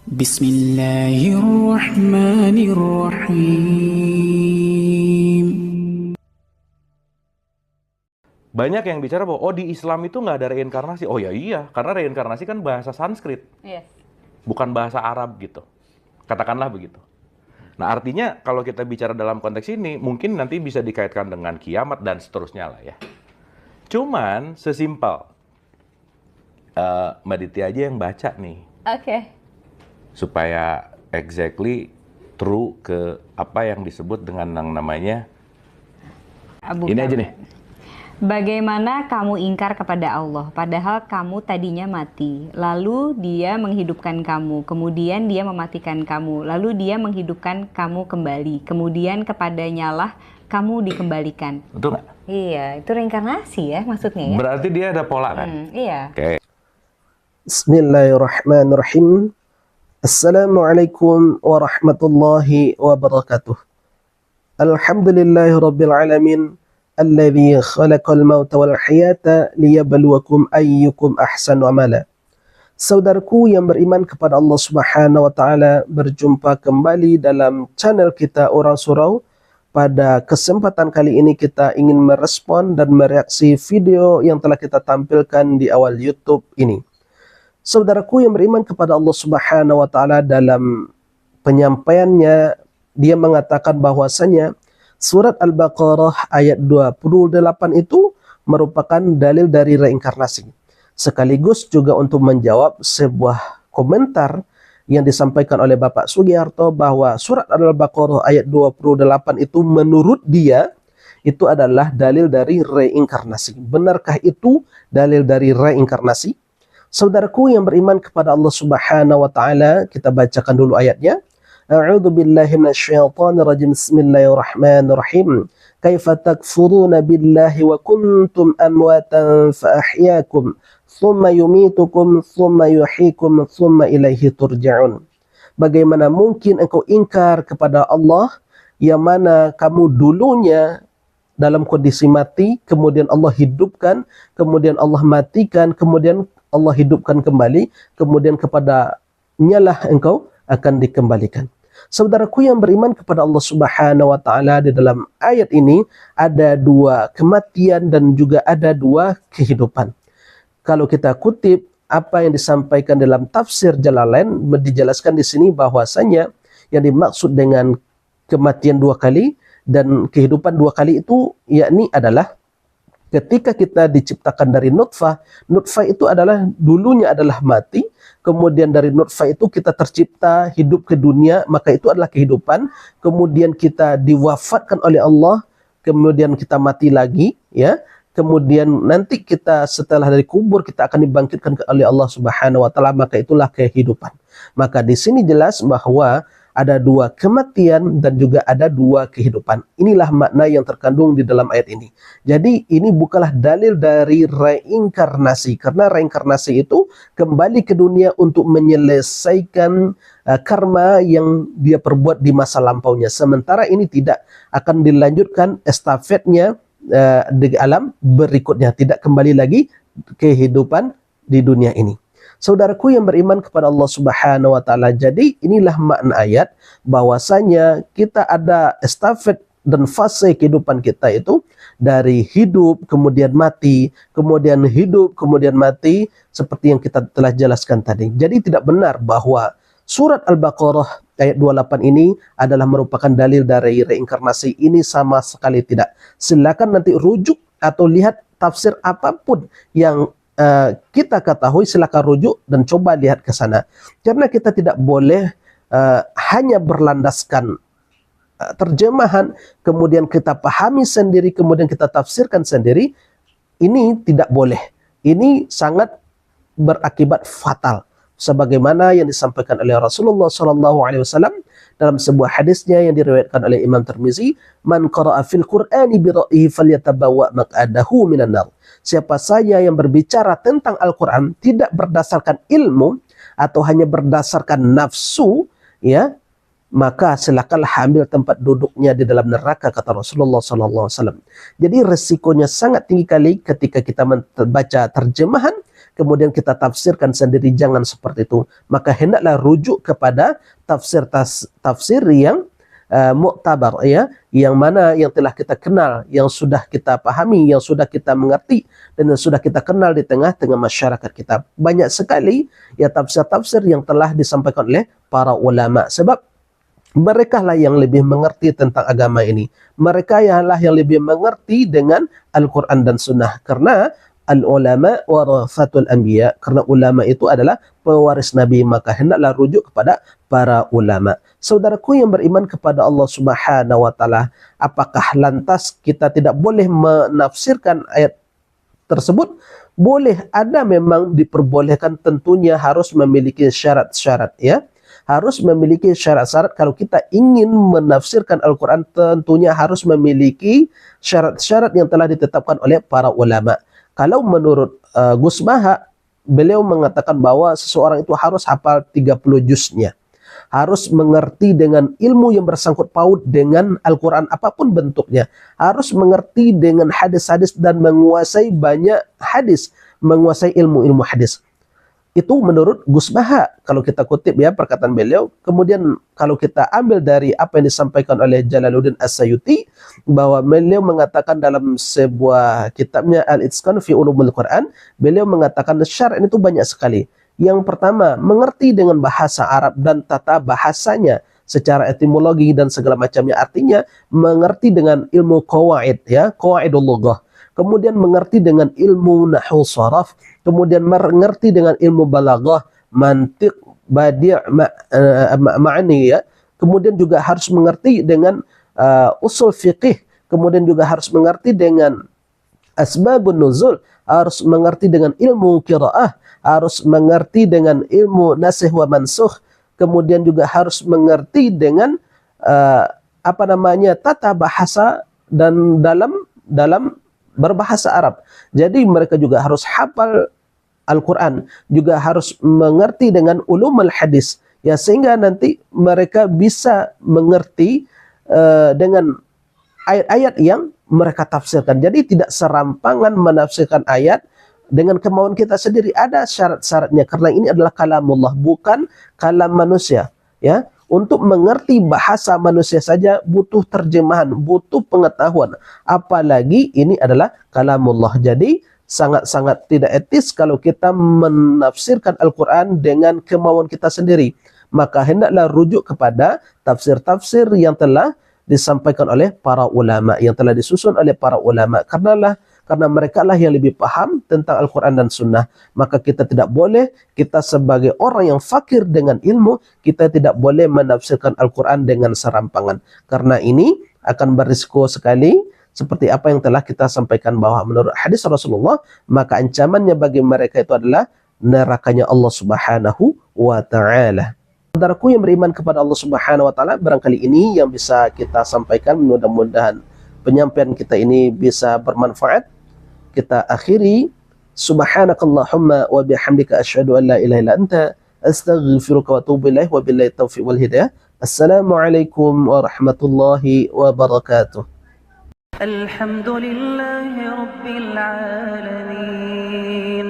Bismillahirrahmanirrahim. Banyak yang bicara bahwa di Islam itu nggak ada reinkarnasi. Oh ya iya, karena reinkarnasi kan bahasa Sanskrit, bukan bahasa Arab gitu. Katakanlah begitu. Nah artinya kalau kita bicara dalam konteks ini, mungkin nanti bisa dikaitkan dengan kiamat dan seterusnya lah ya. Cuman sesimpel, Mbak Diti aja yang baca nih. Supaya exactly true ke apa yang disebut dengan yang namanya ini aja nih. Bagaimana kamu ingkar kepada Allah, padahal kamu tadinya mati, lalu Dia menghidupkan kamu, kemudian Dia mematikan kamu, lalu Dia menghidupkan kamu kembali, kemudian kepadanyalah kamu dikembalikan. Betul nggak? Iya, itu reinkarnasi ya maksudnya ya? Berarti dia ada pola kan? Iya. Oke. Bismillahirrahmanirrahim. Assalamualaikum warahmatullahi wabarakatuh. Alhamdulillahirabbil alamin. Alladzi khalaqal mauta wal hayata liyabluwakum ayyukum ahsanu amala. Saudaraku yang beriman kepada Allah Subhanahu wa taala, berjumpa kembali dalam channel kita Orang Surau. Pada kesempatan kali ini kita ingin merespon dan mereaksi video yang telah kita tampilkan di awal YouTube ini. Saudaraku yang beriman kepada Allah Subhanahu wa taala, dalam penyampaiannya dia mengatakan bahwasanya Surat Al-Baqarah ayat 28 itu merupakan dalil dari reinkarnasi. Sekaligus juga untuk menjawab sebuah komentar yang disampaikan oleh Bapak Sugiharto bahwa surat Al-Baqarah ayat 28 itu menurut dia itu adalah dalil dari reinkarnasi. Benarkah itu dalil dari reinkarnasi? Saudaraku yang beriman kepada Allah Subhanahu wa taala, kita bacakan dulu ayatnya. A'udzu billahi minasyaitonir rajim. Bismillahirrahmanirrahim. Kaifa takfuruna billahi wa kuntum amwatan fa ahyaakum thumma yumitukum thumma yuhyikum thumma ilaihi turja'un. Bagaimana mungkin engkau ingkar kepada Allah yang mana kamu dulunya dalam kondisi mati, kemudian Allah hidupkan, kemudian Allah matikan, kemudian Allah hidupkan kembali, kemudian kepadanya lah engkau akan dikembalikan. Saudaraku yang beriman kepada Allah Subhanahu wa taala, di dalam ayat ini ada dua kematian dan juga ada dua kehidupan. Kalau kita kutip apa yang disampaikan dalam tafsir Jalalain, dijelaskan di sini bahwasanya yang dimaksud dengan kematian dua kali dan kehidupan dua kali itu yakni adalah ketika kita diciptakan dari nutfah, nutfah itu adalah dulunya adalah mati, kemudian dari nutfah itu kita tercipta, hidup ke dunia, maka itu adalah kehidupan, kemudian kita diwafatkan oleh Allah, kemudian kita mati lagi, ya, kemudian nanti kita setelah dari kubur kita akan dibangkitkan oleh Allah Subhanahu wa taala, maka itulah kehidupan. Maka di sini jelas bahwa ada dua kematian dan juga ada dua kehidupan. Inilah makna yang terkandung di dalam ayat ini. Jadi ini bukanlah dalil dari reinkarnasi, karena reinkarnasi itu kembali ke dunia untuk menyelesaikan karma yang dia perbuat di masa lampaunya. Sementara ini tidak akan dilanjutkan estafetnya di alam berikutnya, tidak kembali lagi kehidupan di dunia ini. Saudaraku yang beriman kepada Allah Subhanahu wa taala, jadi inilah makna ayat bahwasanya kita ada estafet dan fase kehidupan kita itu dari hidup kemudian mati, kemudian hidup kemudian mati, seperti yang kita telah jelaskan tadi. Jadi tidak benar bahwa surat Al-Baqarah ayat 28 ini adalah merupakan dalil dari reinkarnasi. Ini sama sekali tidak. Silakan nanti rujuk atau lihat tafsir apapun yang kita ketahui, silakan rujuk dan coba lihat ke sana. Karena kita tidak boleh hanya berlandaskan terjemahan, kemudian kita pahami sendiri, kemudian kita tafsirkan sendiri. Ini tidak boleh. Ini sangat berakibat fatal. Sebagaimana yang disampaikan oleh Rasulullah SAW dalam sebuah hadisnya yang diriwayatkan oleh Imam Tirmizi, "Man qara'a fil Qur'ani bi ra'yihi falyatabawwa maq'adahu minan nar." Siapa saja yang berbicara tentang Al-Quran tidak berdasarkan ilmu atau hanya berdasarkan nafsu, ya, maka silakanlah ambil tempat duduknya di dalam neraka, kata Rasulullah SAW. Jadi resikonya sangat tinggi kali ketika kita membaca terjemahan, kemudian kita tafsirkan sendiri, jangan seperti itu. Maka hendaklah rujuk kepada tafsir yang muktabar, ya, yang mana yang telah kita kenal, yang sudah kita pahami, yang sudah kita mengerti, dan yang sudah kita kenal di tengah-tengah masyarakat kita. Banyak sekali ya tafsir-tafsir yang telah disampaikan oleh para ulama, sebab mereka lah yang lebih mengerti tentang agama ini. Mereka lah yang lebih mengerti dengan Al-Quran dan Sunnah. Karena al-ulama warathatul anbiya, karena ulama itu adalah pewaris Nabi, maka hendaklah rujuk kepada para ulama. Saudaraku yang beriman kepada Allah Subhanahu wa taala, apakah lantas kita tidak boleh menafsirkan ayat tersebut? Boleh, ada, memang diperbolehkan, tentunya harus memiliki syarat-syarat, ya. Harus memiliki syarat-syarat. Kalau kita ingin menafsirkan Al-Quran, tentunya harus memiliki syarat-syarat yang telah ditetapkan oleh para ulama. Kalau menurut Gus Maha, beliau mengatakan bahwa seseorang itu harus hafal 30 juznya. Harus mengerti dengan ilmu yang bersangkut paut dengan Al-Quran apapun bentuknya. Harus mengerti dengan hadis-hadis dan menguasai banyak hadis, menguasai ilmu-ilmu hadis. Itu menurut Gus Maha, kalau kita kutip ya perkataan beliau. Kemudian kalau kita ambil dari apa yang disampaikan oleh Jalaluddin As-Sayuti, bahwa beliau mengatakan dalam sebuah kitabnya Al-Itqan fi Ulumul Quran, beliau mengatakan syarat itu banyak sekali. Yang pertama, mengerti dengan bahasa Arab dan tata bahasanya secara etimologi dan segala macamnya. Artinya mengerti dengan ilmu qawaid, ya, qawaidul lughah. Kemudian mengerti dengan ilmu nahwu sharaf, kemudian mengerti dengan ilmu balaghah, mantiq, badi', ma'ani, ya. Kemudian juga harus mengerti dengan usul fiqih, kemudian juga harus mengerti dengan asbabun nuzul, harus mengerti dengan ilmu qiraah, harus mengerti dengan ilmu nasikh wa mansukh, kemudian juga harus mengerti dengan tata bahasa dan dalam berbahasa Arab. Jadi mereka juga harus hafal Al-Quran, juga harus mengerti dengan ulumul hadis, ya, sehingga nanti mereka bisa mengerti dengan ayat-ayat yang mereka tafsirkan. Jadi tidak serampangan menafsirkan ayat dengan kemauan kita sendiri. Ada syarat-syaratnya, karena ini adalah kalamullah, bukan kalam manusia, ya. Untuk mengerti bahasa manusia saja butuh terjemahan, butuh pengetahuan. Apalagi ini adalah kalamullah. Jadi sangat-sangat tidak etis kalau kita menafsirkan Al-Quran dengan kemauan kita sendiri. Maka hendaklah rujuk kepada tafsir-tafsir yang telah disampaikan oleh para ulama, yang telah disusun oleh para ulama. Karena mereka lah yang lebih paham tentang Al-Quran dan Sunnah. Maka kita tidak boleh, kita sebagai orang yang fakir dengan ilmu, kita tidak boleh menafsirkan Al-Quran dengan serampangan. Karena ini akan berisiko sekali, seperti apa yang telah kita sampaikan, bahwa menurut hadis Rasulullah, maka ancamannya bagi mereka itu adalah nerakanya Allah Subhanahu wa ta'ala. Saudaraku yang beriman kepada Allah Subhanahu wa ta'ala, barangkali ini yang bisa kita sampaikan. Mudah-mudahan penyampaian kita ini bisa bermanfaat. Kita akhiri, subhanakallahumma wa bihamdika asyhadu an la ilaha illa anta astaghfiruka wa atubu ilaik, wa billahi taufiq wal hidayah. Assalamualaikum warahmatullahi wabarakatuh. Alhamdulillahi rabbil alamin.